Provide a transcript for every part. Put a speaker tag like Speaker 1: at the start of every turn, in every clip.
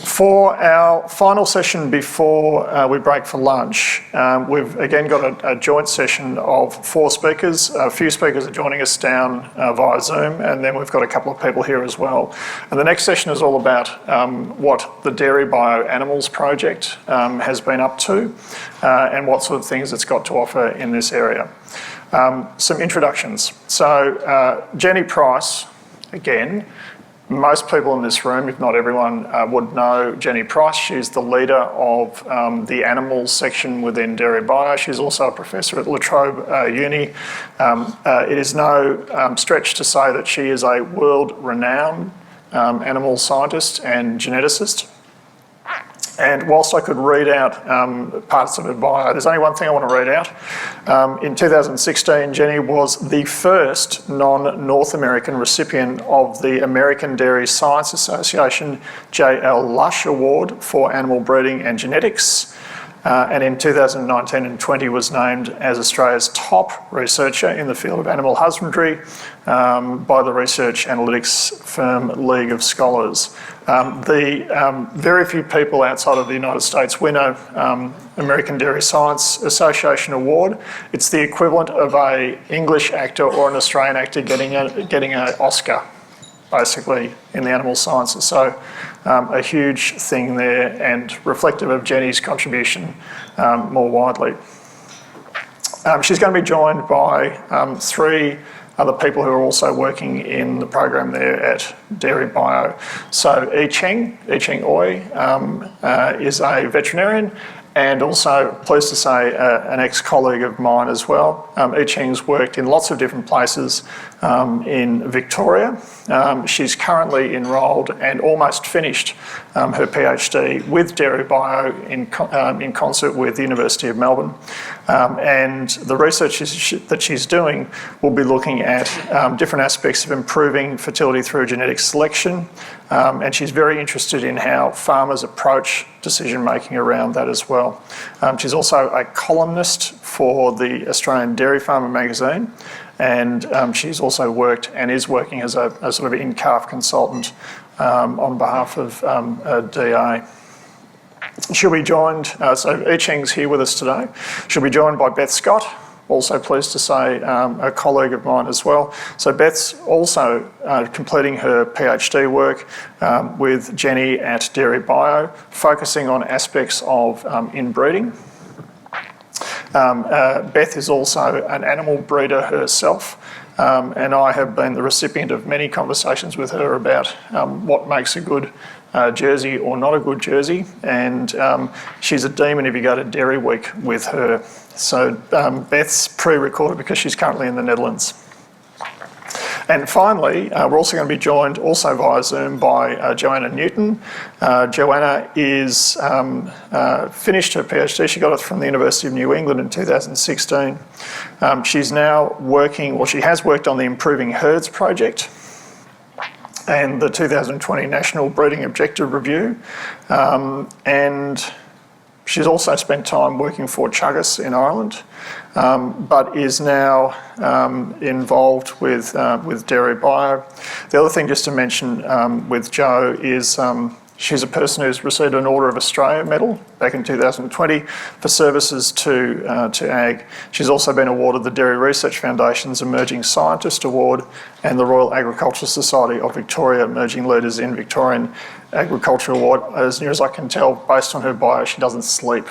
Speaker 1: For our final session before we break for lunch, we've again got a joint session of 4 speakers. A few speakers are joining us down via Zoom, and then we've got a couple of people here as well. And the next session is all about what the DairyBio Animals project has been up to and what sort of things it's got to offer in this area. Some introductions. So Jennie Pryce, again, most people in this room, if not everyone, would know Jennie Pryce. She's the leader of the animals section within DairyBio. She's also a professor at La Trobe Uni. It is no stretch to say that she is a world-renowned animal scientist and geneticist. And whilst I could read out parts of her bio, there's only one thing I want to read out. In 2016, Jennie was the first non-North American recipient of the American Dairy Science Association J.L. Lush Award for Animal Breeding and Genetics. And in 2019 and 20 was named as Australia's top researcher in the field of animal husbandry by the research analytics firm League of Scholars. Very few people outside of the United States win a American Dairy Science Association award. It's the equivalent of an English actor or an Australian actor getting an Oscar, basically, in the animal sciences. So a huge thing there and reflective of Jennie's contribution more widely. She's going to be joined by 3 other people who are also working in the program there at DairyBio. So Ee Cheng Ooi is a veterinarian and also, pleased to say, an ex-colleague of mine as well. Ee Cheng's worked in lots of different places in Victoria. She's currently enrolled and almost finished her PhD with DairyBio in concert with the University of Melbourne. And the research that she's doing will be looking at different aspects of improving fertility through genetic selection. And she's very interested in how farmers approach decision-making around that as well. She's also a columnist for the Australian Dairy Farmer magazine, and she's also worked and is working as a sort of in-calf consultant on behalf of DA. She'll be joined, so Ee Cheng's here with us today. She'll be joined by Beth Scott, also pleased to say a colleague of mine as well. So Beth's also completing her PhD work with Jennie at DairyBio, focusing on aspects of inbreeding. Beth is also an animal breeder herself, and I have been the recipient of many conversations with her about what makes a good jersey or not a good jersey, and she's a demon if you go to Dairy Week with her. So Beth's pre-recorded because she's currently in the Netherlands. And finally, we're also going to be joined also via Zoom by Joanna Newton. Joanna is finished her PhD. She got it from the University of New England in 2016. She's now working, well, she has worked on the Improving Herds project and the 2020 National Breeding Objective Review. And she's also spent time working for Chuggas in Ireland, but is now involved with DairyBio. The other thing just to mention with Jo is she's a person who's received an Order of Australia medal back in 2020 for services to ag. She's also been awarded the Dairy Research Foundation's Emerging Scientist Award and the Royal Agricultural Society of Victoria Emerging Leaders in Victorian Agriculture Award. As near as I can tell, based on her bio, she doesn't sleep.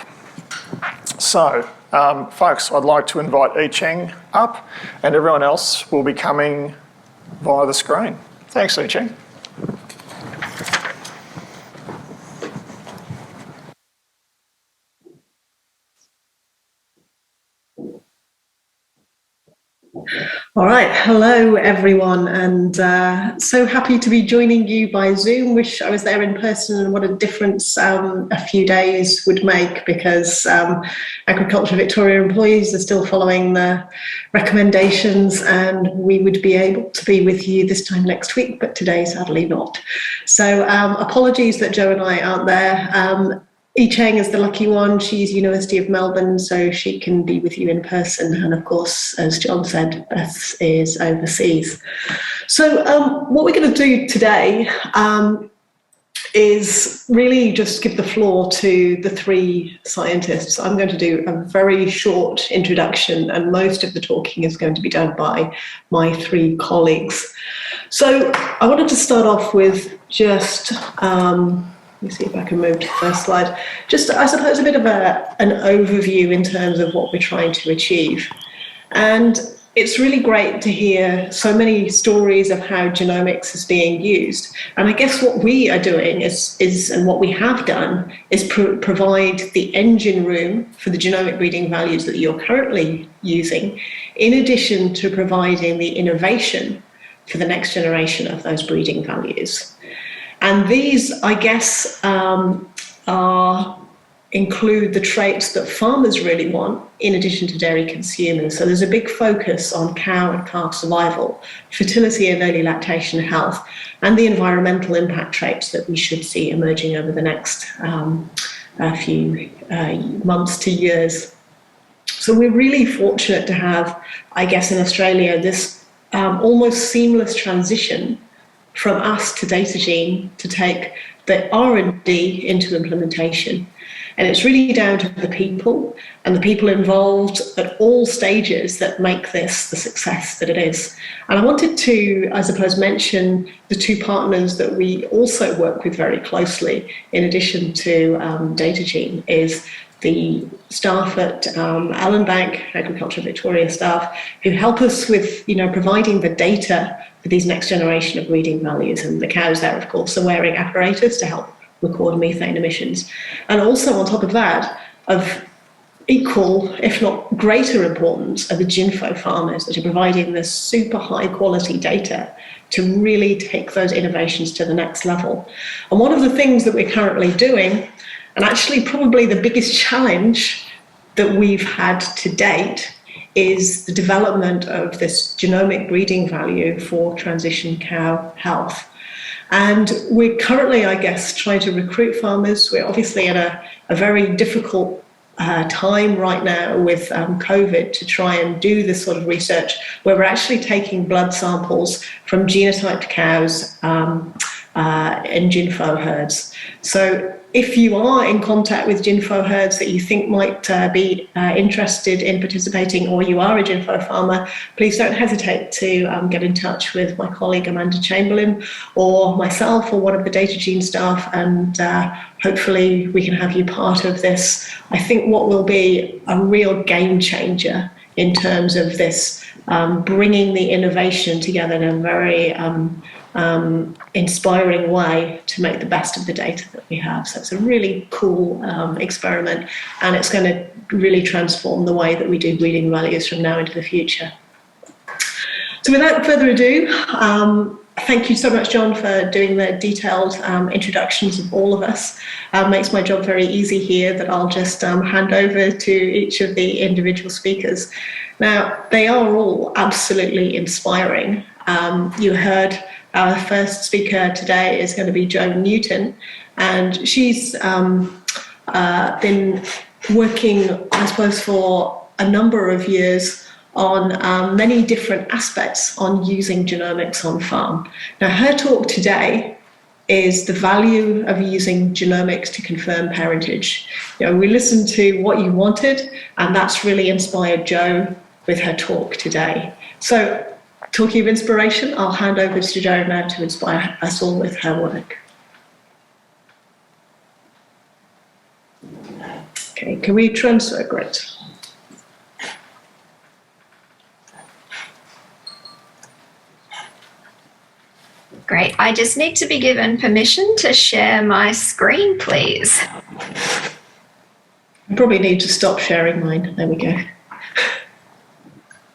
Speaker 1: So, folks, I'd like to invite Ee Cheng up, and everyone else will be coming via the screen. Thanks, Ee Cheng.
Speaker 2: All right, hello everyone, and so happy to be joining you by Zoom. Wish I was there in person, and what a difference a few days would make, because Agriculture Victoria employees are still following the recommendations, and we would be able to be with you this time next week, but today sadly not. So apologies that Jo and I aren't there. Ee Cheng is the lucky one. She's University of Melbourne, so she can be with you in person. And of course, as John said, Beth is overseas. So what we're going to do today is really just give the floor to the three scientists. I'm going to do a very short introduction, and most of the talking is going to be done by my three colleagues. So I wanted to start off with just, let me see if I can move to the first slide, just I suppose a bit of an overview in terms of what we're trying to achieve. And it's really great to hear so many stories of how genomics is being used. And I guess what we are doing is and what we have done is provide the engine room for the genomic breeding values that you're currently using, in addition to providing the innovation for the next generation of those breeding values. And these, I guess, include the traits that farmers really want, in addition to dairy consumers. So there's a big focus on cow and calf survival, fertility and early lactation health, and the environmental impact traits that we should see emerging over the next few months to years. So we're really fortunate to have, I guess, in Australia, this almost seamless transition from us to DataGene to take the R&D into implementation. And it's really down to the people and the people involved at all stages that make this the success that it is. And I wanted to, I suppose, mention the two partners that we also work with very closely, in addition to DataGene, is the staff at Allen Bank, Agriculture Victoria staff, who help us with, providing the data for these next generation of breeding values. And the cows there, of course, are wearing apparatus to help record methane emissions. And also on top of that, of equal, if not greater importance, are the GINFO farmers that are providing this super high quality data to really take those innovations to the next level. And one of the things that we're currently doing, and actually probably the biggest challenge that we've had to date, is the development of this genomic breeding value for transition cow health. And we're currently, I guess, trying to recruit farmers. We're obviously at a very difficult time right now with COVID to try and do this sort of research, where we're actually taking blood samples from genotyped cows in GINFO herds. So if you are in contact with GINFO herds that you think might be interested in participating, or you are a GINFO farmer, please don't hesitate to get in touch with my colleague Amanda Chamberlain or myself or one of the DataGene staff, and hopefully we can have you part of this. I think what will be a real game changer in terms of this bringing the innovation together in a very inspiring way to make the best of the data that we have. So it's a really cool experiment, and it's going to really transform the way that we do breeding values from now into the future. So without further ado, thank you so much, John, for doing the detailed introductions of all of us. Makes my job very easy here, that I'll just hand over to each of the individual speakers. Now, they are all absolutely inspiring. You heard our first speaker today is going to be Jo Newton, and she's been working, I suppose, for a number of years on many different aspects on using genomics on farm. Now, her talk today is the value of using genomics to confirm parentage. We listened to what you wanted, and that's really inspired Jo with her talk today. So, talking of inspiration, I'll hand over to Jo now to inspire us all with her work. Okay, can we transfer? Great.
Speaker 3: Great. I just need to be given permission to share my screen, please.
Speaker 2: I probably need to stop sharing mine. There we go.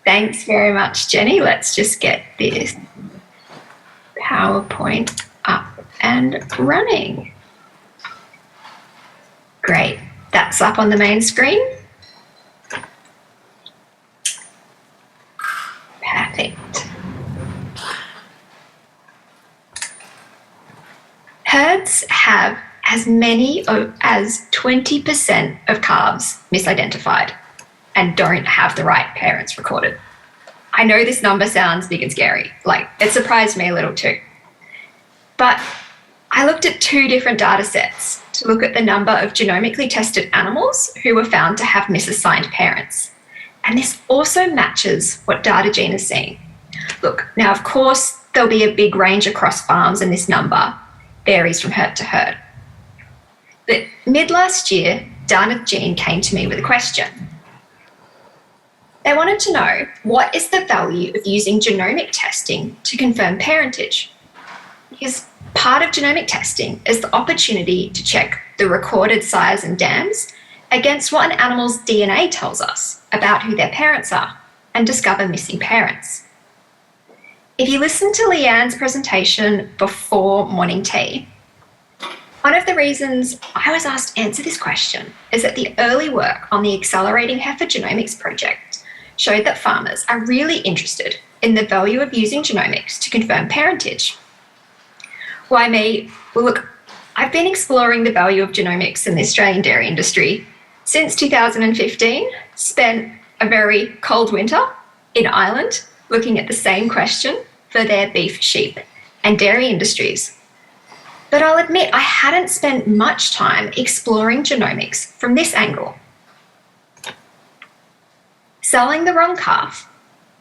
Speaker 3: Thanks very much, Jenny. Let's just get this PowerPoint up and running. Great. That's up on the main screen. Perfect. Herds have as many as 20% of calves misidentified and don't have the right parents recorded. I know this number sounds big and scary, it surprised me a little too. But I looked at 2 different data sets to look at the number of genomically tested animals who were found to have misassigned parents. And this also matches what DataGene is seeing. Look, now of course, there'll be a big range across farms and this number varies from herd to herd. But mid last year, DataGene came to me with a question. They wanted to know, what is the value of using genomic testing to confirm parentage? Because part of genomic testing is the opportunity to check the recorded sires and dams against what an animal's DNA tells us about who their parents are and discover missing parents. If you listen to Leanne's presentation before morning tea, one of the reasons I was asked to answer this question is that the early work on the Accelerating Heifer Genomics project showed that farmers are really interested in the value of using genomics to confirm parentage. Why me? Well, look, I've been exploring the value of genomics in the Australian dairy industry since 2015, spent a very cold winter in Ireland looking at the same question for their beef, sheep, and dairy industries. But I'll admit I hadn't spent much time exploring genomics from this angle. Selling the wrong calf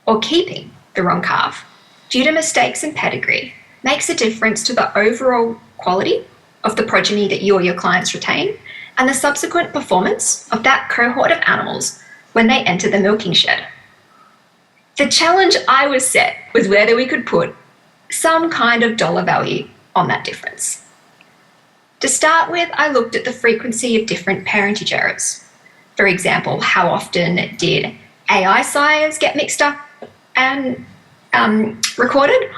Speaker 3: or keeping the wrong calf due to mistakes in pedigree makes a difference to the overall quality of the progeny that you or your clients retain and the subsequent performance of that cohort of animals when they enter the milking shed. The challenge I was set was whether we could put some kind of dollar value on that difference. To start with, I looked at the frequency of different parentage errors. For example, how often did AI sires get mixed up and recorded,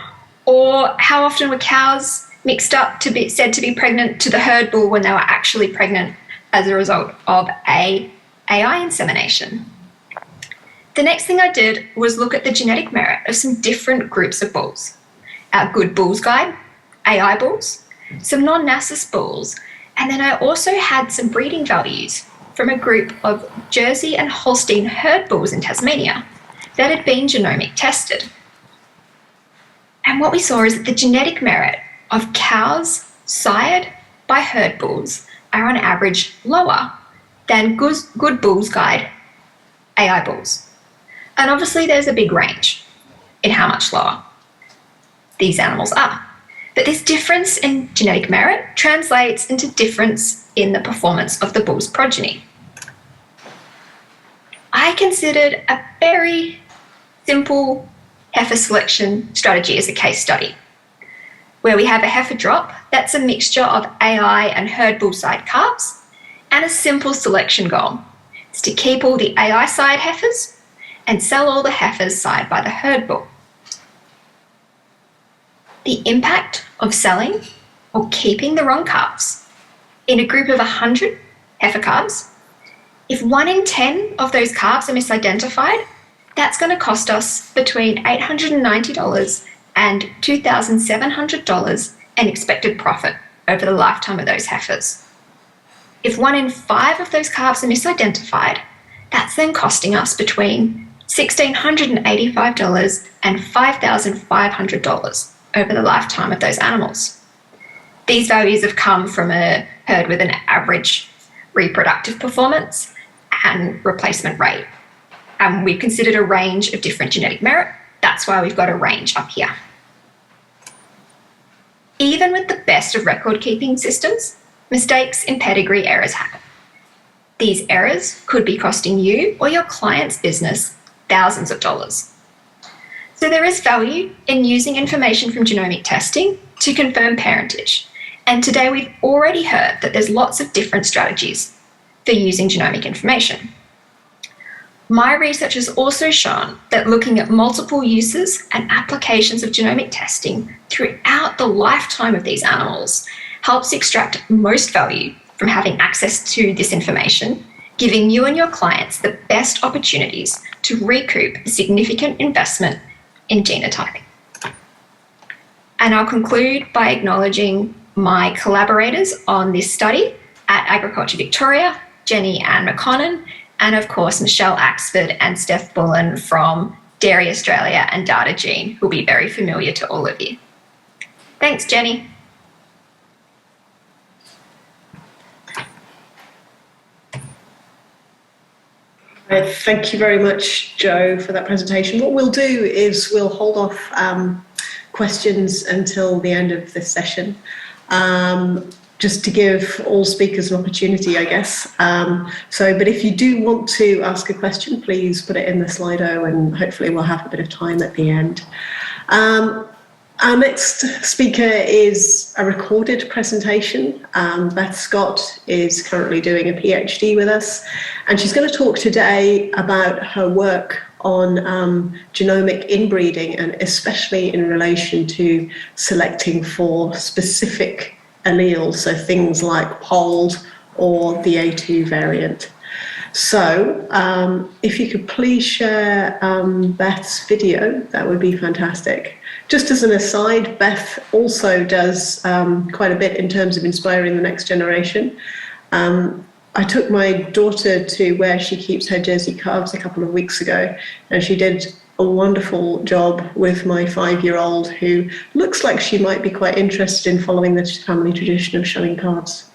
Speaker 3: or how often were cows mixed up to be said to be pregnant to the herd bull when they were actually pregnant as a result of AI insemination. The next thing I did was look at the genetic merit of some different groups of bulls. Our Good Bulls Guide, AI bulls, some non-Nassus bulls, and then I also had some breeding values from a group of Jersey and Holstein herd bulls in Tasmania that had been genomic tested. And what we saw is that the genetic merit of cows sired by herd bulls are on average lower than Good Bulls Guide AI bulls. And obviously there's a big range in how much lower these animals are. But this difference in genetic merit translates into difference in the performance of the bull's progeny. I considered a very simple heifer selection strategy as a case study, where we have a heifer drop that's a mixture of AI and herd bull side calves, and a simple selection goal. It's to keep all the AI side heifers and sell all the heifers side by the herd bull. The impact of selling or keeping the wrong calves in a group of 100 heifer calves, if 1 in 10 of those calves are misidentified, that's going to cost us between $890 and $2,700 in expected profit over the lifetime of those heifers. If 1 in 5 of those calves are misidentified, that's then costing us between $1,685 and $5,500 over the lifetime of those animals. These values have come from a herd with an average reproductive performance and replacement rate. And we've considered a range of different genetic merit. That's why we've got a range up here. Even with the best of record-keeping systems, mistakes in pedigree errors happen. These errors could be costing you or your client's business thousands of dollars. So there is value in using information from genomic testing to confirm parentage. And today we've already heard that there's lots of different strategies for using genomic information. My research has also shown that looking at multiple uses and applications of genomic testing throughout the lifetime of these animals helps extract most value from having access to this information, giving you and your clients the best opportunities to recoup a significant investment in genotyping. And I'll conclude by acknowledging my collaborators on this study at Agriculture Victoria, Jenny Ann McConnon, and of course Michelle Axford and Steph Bullen from Dairy Australia and DataGene, who'll be very familiar to all of you. Thanks, Jenny.
Speaker 2: Thank you very much, Joe, for that presentation. What we'll do is we'll hold off questions until the end of this session, just to give all speakers an opportunity, I guess. But if you do want to ask a question, please put it in the Slido, and hopefully we'll have a bit of time at the end. Our next speaker is a recorded presentation. Beth Scott is currently doing a PhD with us, and she's going to talk today about her work on genomic inbreeding, and especially in relation to selecting for specific alleles, so things like POLD or the A2 variant. So if you could please share Beth's video, that would be fantastic. Just as an aside, Beth also does quite a bit in terms of inspiring the next generation. I took my daughter to where she keeps her Jersey calves a couple of weeks ago, and she did a wonderful job with my 5-year-old, who looks like she might be quite interested in following the family tradition of showing calves.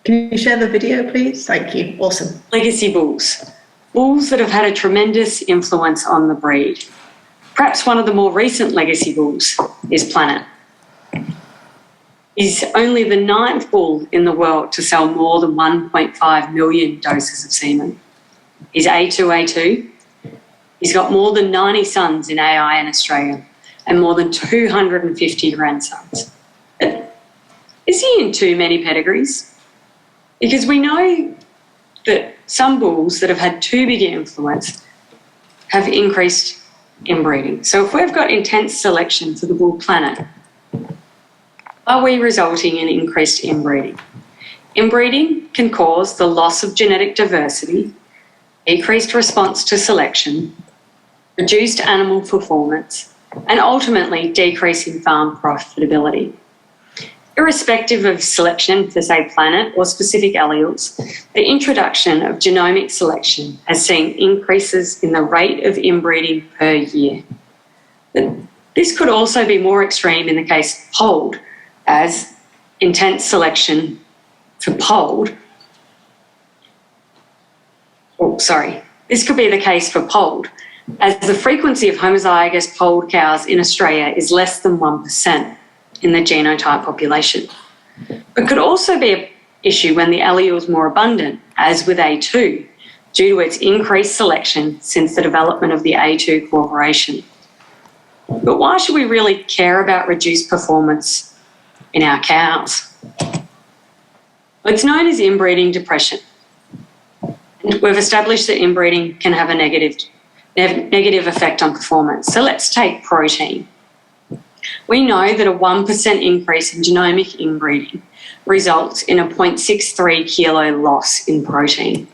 Speaker 2: Can you share the video, please? Thank you. Awesome.
Speaker 4: Legacy bulls. Bulls that have had a tremendous influence on the breed. Perhaps one of the more recent legacy bulls is Planet. He's only the 9th bull in the world to sell more than 1.5 million doses of semen. He's A2A2. He's got more than 90 sons in AI in Australia and more than 250 grandsons. Is he in too many pedigrees? Because we know that some bulls that have had too big an influence have increased inbreeding. So if we've got intense selection for the bull Planet, are we resulting in increased inbreeding? Inbreeding can cause the loss of genetic diversity, decreased response to selection, reduced animal performance, and ultimately decreasing farm profitability. Irrespective of selection for, say, Planet or specific alleles, the introduction of genomic selection has seen increases in the rate of inbreeding per year. This could also be more extreme in the case of POLD, as intense selection for POLD. This could be the case for POLD, as the frequency of homozygous POLD cows in Australia is less than 1% in the genotype population. But could also be an issue when the allele is more abundant, as with A2, due to its increased selection since the development of the A2 cooperation. But why should we really care about reduced performance in our cows? It's known as inbreeding depression. And we've established that inbreeding can have a negative effect on performance. So let's take protein. We know that a 1% increase in genomic inbreeding results in a 0.63 kilo loss in protein.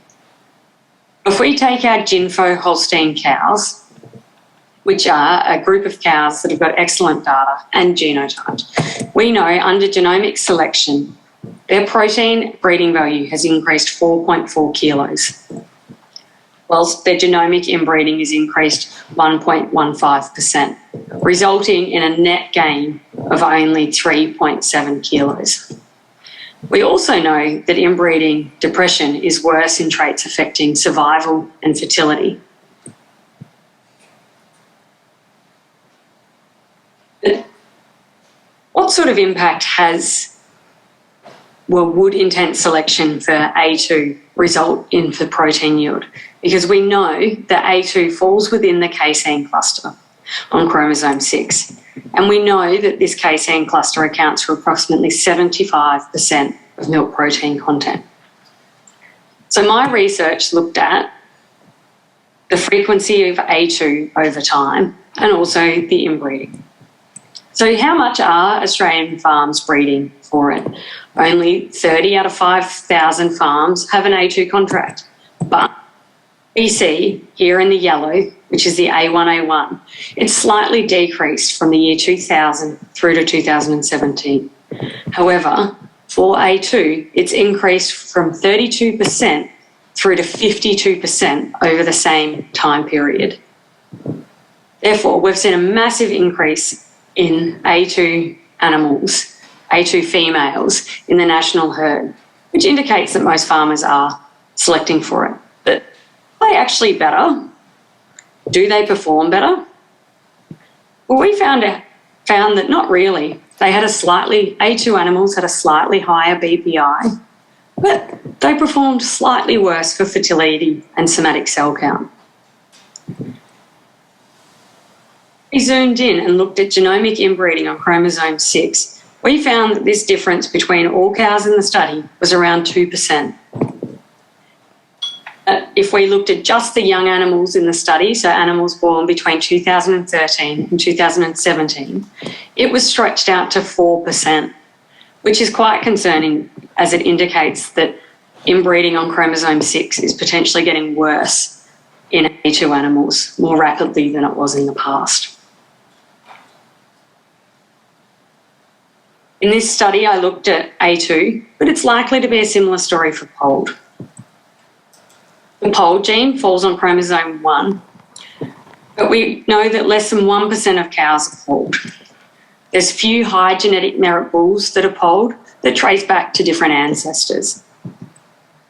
Speaker 4: If we take our Ginfo Holstein cows, which are a group of cows that have got excellent data and genotyped, we know under genomic selection, their protein breeding value has increased 4.4 kilos, whilst their genomic inbreeding is increased 1.15%, resulting in a net gain of only 3.7 kilos. We also know that inbreeding depression is worse in traits affecting survival and fertility. But what sort of impact would intense selection for A2 result in for protein yield? Because we know that A2 falls within the casein cluster on chromosome 6. And we know that this casein cluster accounts for approximately 75% of milk protein content. So my research looked at the frequency of A2 over time and also the inbreeding. So how much are Australian farms breeding for it? Only 30 out of 5,000 farms have an A2 contract. But BC, here in the yellow, which is the A1A1, it's slightly decreased from the year 2000 through to 2017. However, for A2, it's increased from 32% through to 52% over the same time period. Therefore, we've seen a massive increase in A2 animals, A2 females in the national herd. which indicates that most farmers are selecting for it. But are they actually better? Do they perform better? Well, we found that not really. A2 animals had a slightly higher BPI, but they performed slightly worse for fertility and somatic cell count. We zoomed in and looked at genomic inbreeding on chromosome 6. We found that this difference between all cows in the study was around 2%. If we looked at just the young animals in the study, so animals born between 2013 and 2017, it was stretched out to 4%, which is quite concerning as it indicates that inbreeding on chromosome 6 is potentially getting worse in A2 animals more rapidly than it was in the past. In this study, I looked at A2, but it's likely to be a similar story for POLD. The POLD gene falls on chromosome 1, but we know that less than 1% of cows are POLD. There's few high genetic merit bulls that are POLD that trace back to different ancestors.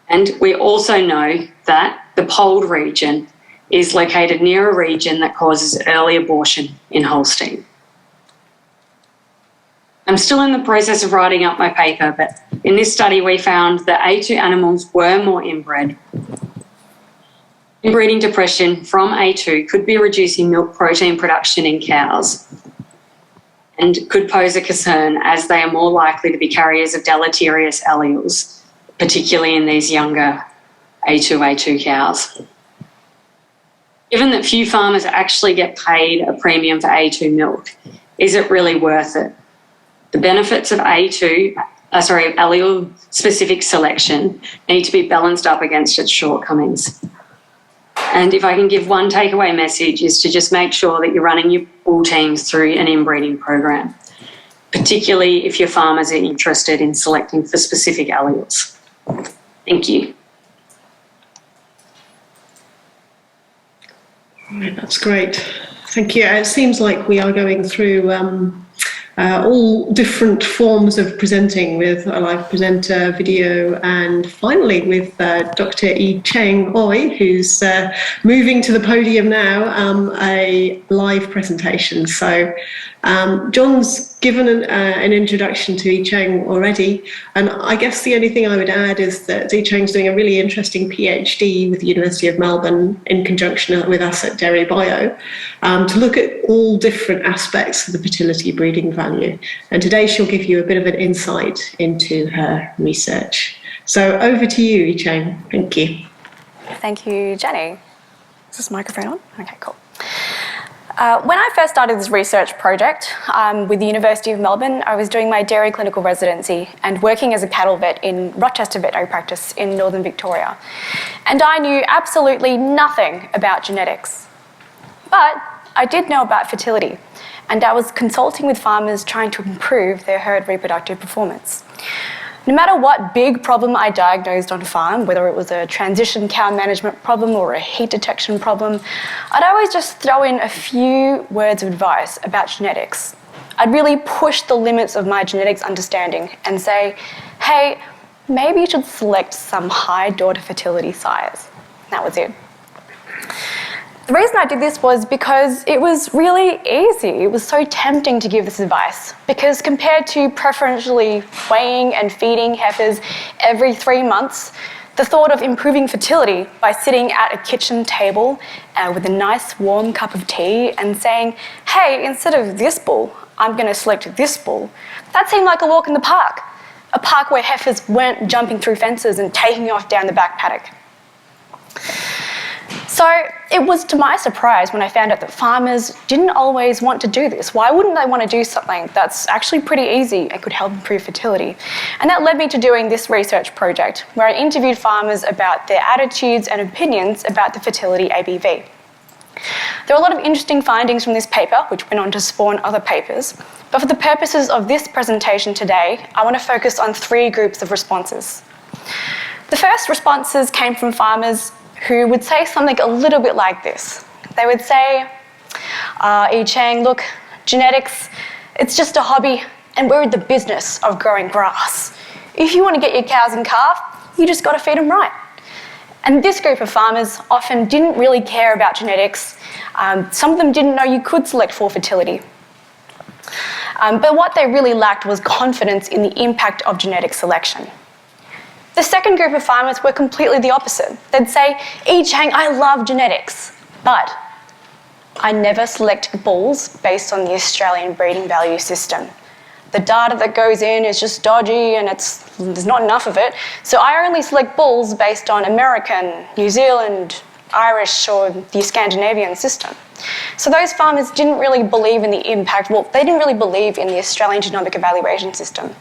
Speaker 4: And we also know that the POLD region is located near a region that causes early abortion in Holstein. I'm still in the process of writing up my paper, but in this study we found that A2 animals were more inbred. Inbreeding depression from A2 could be reducing milk protein production in cows and could pose a concern as they are more likely to be carriers of deleterious alleles, particularly in these younger A2 cows. Given that few farmers actually get paid a premium for A2 milk, is it really worth it? The benefits of allele-specific selection need to be balanced up against its shortcomings. And if I can give one takeaway message is to just make sure that you're running your bull teams through an inbreeding program, particularly if your farmers are interested in selecting for specific alleles. Thank you.
Speaker 2: Right, that's great. Thank you. It seems like we are going through all different forms of presenting with a live presenter, video, and finally with Dr. Ee Cheng Ooi, who's moving to the podium now, a live presentation. So John's given an introduction to Ee Cheng already, and I guess the only thing I would add is that Ee Cheng's doing a really interesting PhD with the University of Melbourne in conjunction with us at DairyBio to look at all different aspects of the fertility breeding value. And today she'll give you a bit of an insight into her research. So over to you, Ee Cheng. Thank you.
Speaker 5: Thank you, Jenny. Is this microphone on? Okay, cool. When I first started this research project with the University of Melbourne, I was doing my dairy clinical residency and working as a cattle vet in Rochester Veterinary Practice in Northern Victoria. And I knew absolutely nothing about genetics. But I did know about fertility, and I was consulting with farmers trying to improve their herd reproductive performance. No matter what big problem I diagnosed on farm, whether it was a transition cow management problem or a heat detection problem, I'd always just throw in a few words of advice about genetics. I'd really push the limits of my genetics understanding and say, hey, maybe you should select some high daughter fertility sires. That was it. The reason I did this was because it was really easy. It was so tempting to give this advice because compared to preferentially weighing and feeding heifers every 3 months, the thought of improving fertility by sitting at a kitchen table with a nice warm cup of tea and saying, hey, instead of this bull, I'm going to select this bull, that seemed like a walk in the park, a park where heifers weren't jumping through fences and taking off down the back paddock. So it was to my surprise when I found out that farmers didn't always want to do this. Why wouldn't they want to do something that's actually pretty easy and could help improve fertility? And that led me to doing this research project where I interviewed farmers about their attitudes and opinions about the fertility ABV. There are a lot of interesting findings from this paper, which went on to spawn other papers. But for the purposes of this presentation today, I want to focus on 3 groups of responses. The first responses came from farmers who would say something a little bit like this. They would say, Ee Cheng, look, genetics, it's just a hobby and we're in the business of growing grass. If you want to get your cows and calf, you just got to feed them right. And this group of farmers often didn't really care about genetics. Some of them didn't know you could select for fertility. But what they really lacked was confidence in the impact of genetic selection. The second group of farmers were completely the opposite. They'd say, Ee Cheng, I love genetics, but I never select bulls based on the Australian breeding value system. The data that goes in is just dodgy and there's not enough of it, so I only select bulls based on American, New Zealand, Irish or the Scandinavian system. So those farmers didn't really believe in the impact, well, they didn't really believe in the Australian genomic evaluation system.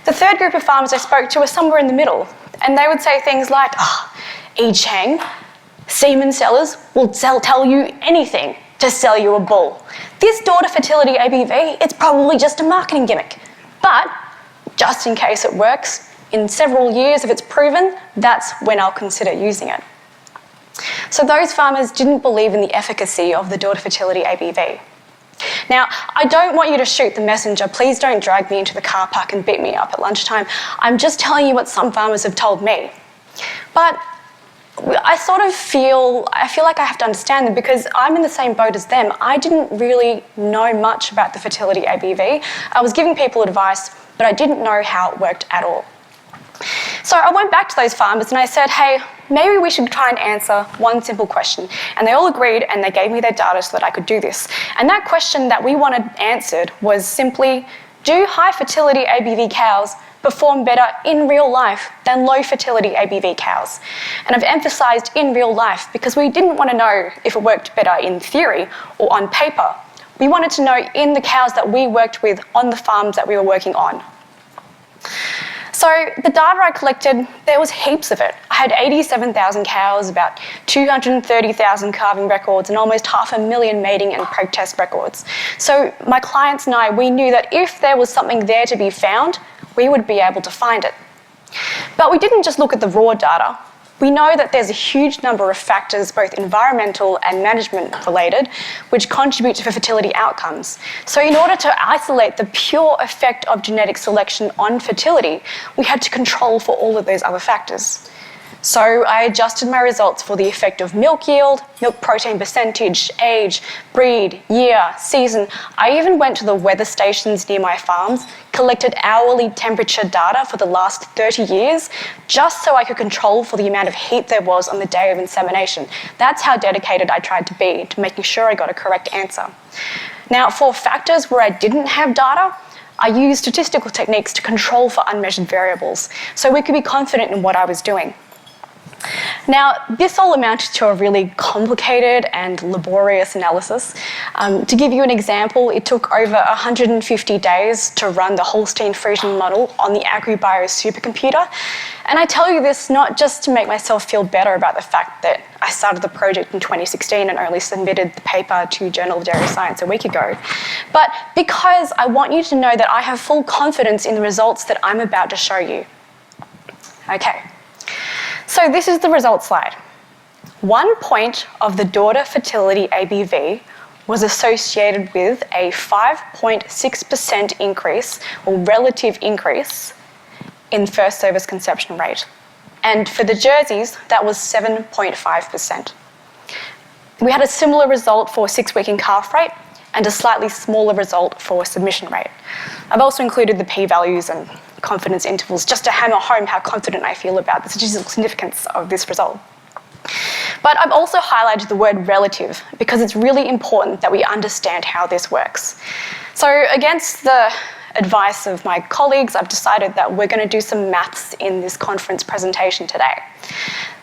Speaker 5: The third group of farmers I spoke to were somewhere in the middle, and they would say things like, Ee Cheng, semen sellers will tell you anything to sell you a bull. This daughter fertility ABV, it's probably just a marketing gimmick. But just in case it works, in several years, if it's proven, that's when I'll consider using it. So those farmers didn't believe in the efficacy of the daughter fertility ABV. Now, I don't want you to shoot the messenger. Please don't drag me into the car park and beat me up at lunchtime. I'm just telling you what some farmers have told me. But I feel like I have to understand them because I'm in the same boat as them. I didn't really know much about the fertility ABV. I was giving people advice, but I didn't know how it worked at all. So I went back to those farmers and I said, hey, maybe we should try and answer one simple question. And they all agreed and they gave me their data so that I could do this. And that question that we wanted answered was simply, do high fertility ABV cows perform better in real life than low fertility ABV cows? And I've emphasised in real life because we didn't want to know if it worked better in theory or on paper. We wanted to know in the cows that we worked with on the farms that we were working on. So the data I collected, there was heaps of it. I had 87,000 cows, about 230,000 calving records, and almost 500,000 mating and preg test records. So my clients and I, we knew that if there was something there to be found, we would be able to find it. But we didn't just look at the raw data. We know that there's a huge number of factors, both environmental and management related, which contribute to fertility outcomes. So in order to isolate the pure effect of genetic selection on fertility, we had to control for all of those other factors. So I adjusted my results for the effect of milk yield, milk protein percentage, age, breed, year, season. I even went to the weather stations near my farms, collected hourly temperature data for the last 30 years, just so I could control for the amount of heat there was on the day of insemination. That's how dedicated I tried to be to making sure I got a correct answer. Now, for factors where I didn't have data, I used statistical techniques to control for unmeasured variables, so we could be confident in what I was doing. Now, this all amounted to a really complicated and laborious analysis. To give you an example, it took over 150 days to run the Holstein-Friesian model on the DairyBio supercomputer. And I tell you this not just to make myself feel better about the fact that I started the project in 2016 and only submitted the paper to Journal of Dairy Science a week ago, but because I want you to know that I have full confidence in the results that I'm about to show you. Okay. So this is the result slide. 1 point of the daughter fertility ABV was associated with a 5.6% increase, or relative increase, in first service conception rate. And for the Jerseys, that was 7.5%. We had a similar result for 6-week in calf rate and a slightly smaller result for submission rate. I've also included the p-values and confidence intervals just to hammer home how confident I feel about the statistical significance of this result. But I've also highlighted the word relative because it's really important that we understand how this works. So against the advice of my colleagues, I've decided that we're going to do some maths in this conference presentation today.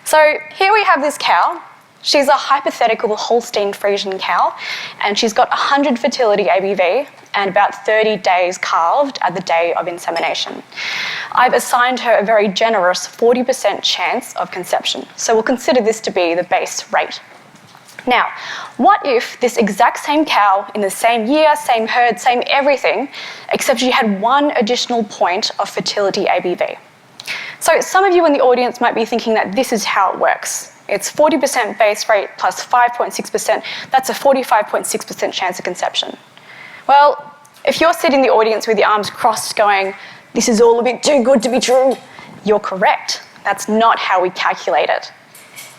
Speaker 5: So here we have this cow. She's a hypothetical Holstein-Friesian cow, and she's got 100 fertility ABV and about 30 days calved at the day of insemination. I've assigned her a very generous 40% chance of conception, so we'll consider this to be the base rate. Now, what if this exact same cow in the same year, same herd, same everything, except she had one additional point of fertility ABV? So some of you in the audience might be thinking that this is how it works. It's 40% base rate plus 5.6%. That's a 45.6% chance of conception. Well, if you're sitting in the audience with your arms crossed going, this is all a bit too good to be true. You're correct. That's not how we calculate it.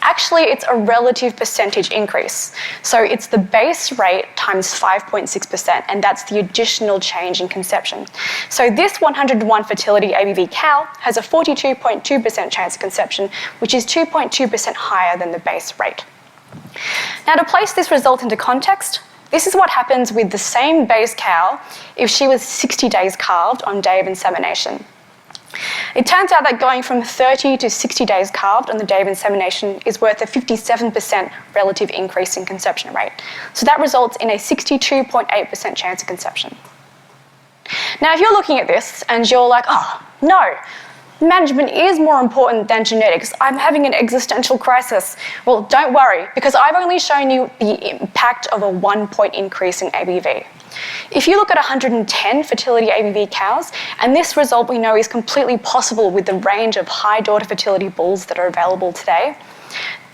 Speaker 5: Actually, it's a relative percentage increase. So it's the base rate times 5.6%, and that's the additional change in conception. So this 101 fertility ABV cow has a 42.2% chance of conception, which is 2.2% higher than the base rate. Now, to place this result into context, this is what happens with the same base cow if she was 60 days calved on day of insemination. It turns out that going from 30 to 60 days calved on the day of insemination is worth a 57% relative increase in conception rate. So that results in a 62.8% chance of conception. Now, if you're looking at this and you're like, oh, no, management is more important than genetics. I'm having an existential crisis. Well, don't worry, because I've only shown you the impact of a 1-point increase in ABV. If you look at 110 fertility ABV cows, and this result we know is completely possible with the range of high daughter fertility bulls that are available today,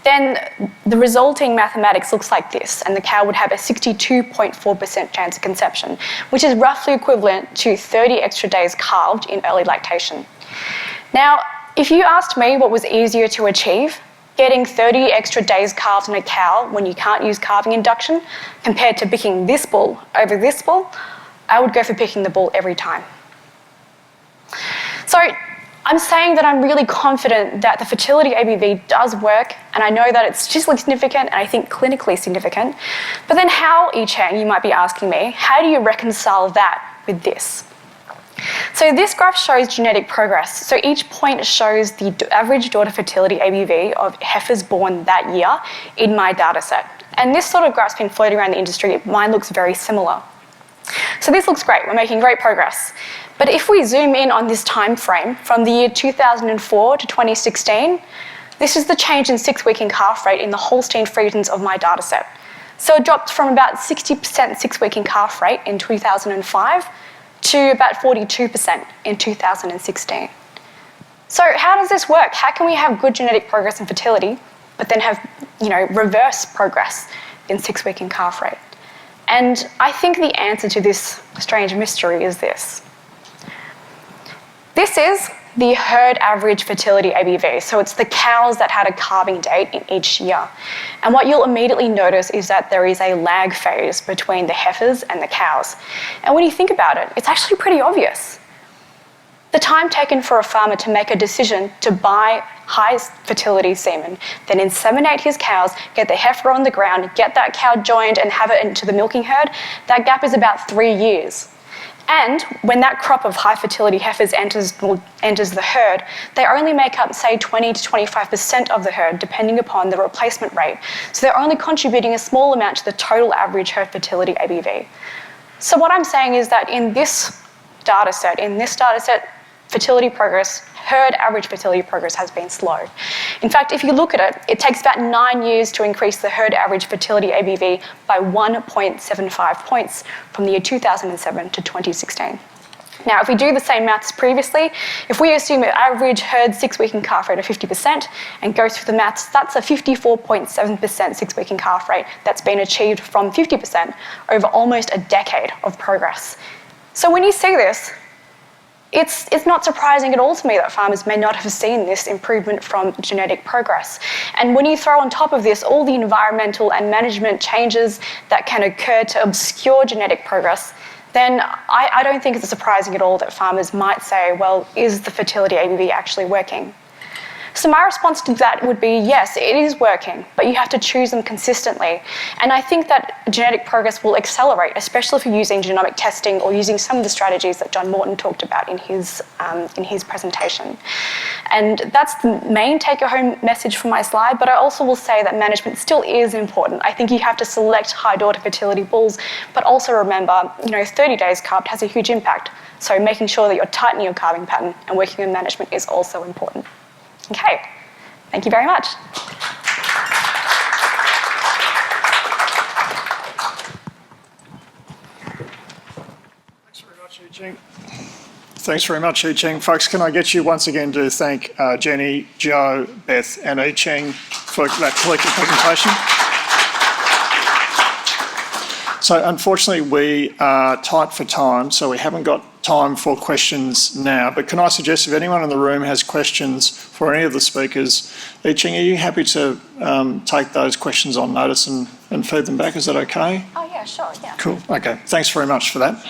Speaker 5: then the resulting mathematics looks like this, and the cow would have a 62.4% chance of conception, which is roughly equivalent to 30 extra days calved in early lactation. Now, if you asked me what was easier to achieve, getting 30 extra days calved in a cow when you can't use calving induction compared to picking this bull over this bull, I would go for picking the bull every time. So I'm saying that I'm really confident that the fertility ABV does work, and I know that it's statistically significant and I think clinically significant. But then how, Ee Cheng, you might be asking me, how do you reconcile that with this? So this graph shows genetic progress. So each point shows the average daughter fertility ABV of heifers born that year in my data set. And this sort of graph's been floating around the industry. Mine looks very similar. So this looks great. We're making great progress. But if we zoom in on this time frame from the year 2004 to 2016, this is the change in 6-week in calf rate in the Holstein Friesians of my data set. So it dropped from about 60% 6-week in calf rate in 2005 to about 42% in 2016. So how does this work? How can we have good genetic progress in fertility, but then have, reverse progress in 6-week in calf rate? And I think the answer to this strange mystery is this. This is the herd average fertility ABV. So it's the cows that had a calving date in each year. And what you'll immediately notice is that there is a lag phase between the heifers and the cows. And when you think about it, it's actually pretty obvious. The time taken for a farmer to make a decision to buy high fertility semen, then inseminate his cows, get the heifer on the ground, get that cow joined and have it into the milking herd, that gap is about 3 years. And when that crop of high fertility heifers enters the herd, they only make up, say, 20 to 25% of the herd, depending upon the replacement rate. So they're only contributing a small amount to the total average herd fertility ABV. So what I'm saying is that in this data set, fertility progress, herd average fertility progress has been slow. In fact, if you look at it, it takes about 9 years to increase the herd average fertility ABV by 1.75 points from the year 2007 to 2016. Now, if we do the same maths previously, if we assume an average herd 6-week in calf rate of 50% and go through the maths, that's a 54.7% 6-week in calf rate that's been achieved from 50% over almost a decade of progress. So when you see this, it's not surprising at all to me that farmers may not have seen this improvement from genetic progress. And when you throw on top of this all the environmental and management changes that can occur to obscure genetic progress, then I don't think it's surprising at all that farmers might say, well, is the fertility ABV actually working? So my response to that would be, yes, it is working, but you have to choose them consistently. And I think that genetic progress will accelerate, especially if you're using genomic testing or using some of the strategies that John Morton talked about in his presentation. And that's the main take-home message from my slide, but I also will say that management still is important. I think you have to select high daughter fertility bulls, but also remember, 30 days calved has a huge impact. So making sure that you're tightening your calving pattern and working on management is also important. Okay, thank you very much.
Speaker 1: Thanks very much, Ee Cheng. Thanks very much, Ee Cheng. Folks, can I get you once again to thank Jennie, Jo, Beth and Ee Cheng for that collective presentation. So unfortunately, we are tight for time, so we haven't got time for questions now. But can I suggest if anyone in the room has questions for any of the speakers, Ee Cheng, are you happy to take those questions on notice and feed them back? Is that okay?
Speaker 5: Oh, yeah, sure, yeah.
Speaker 1: Cool. Okay. Thanks very much for that.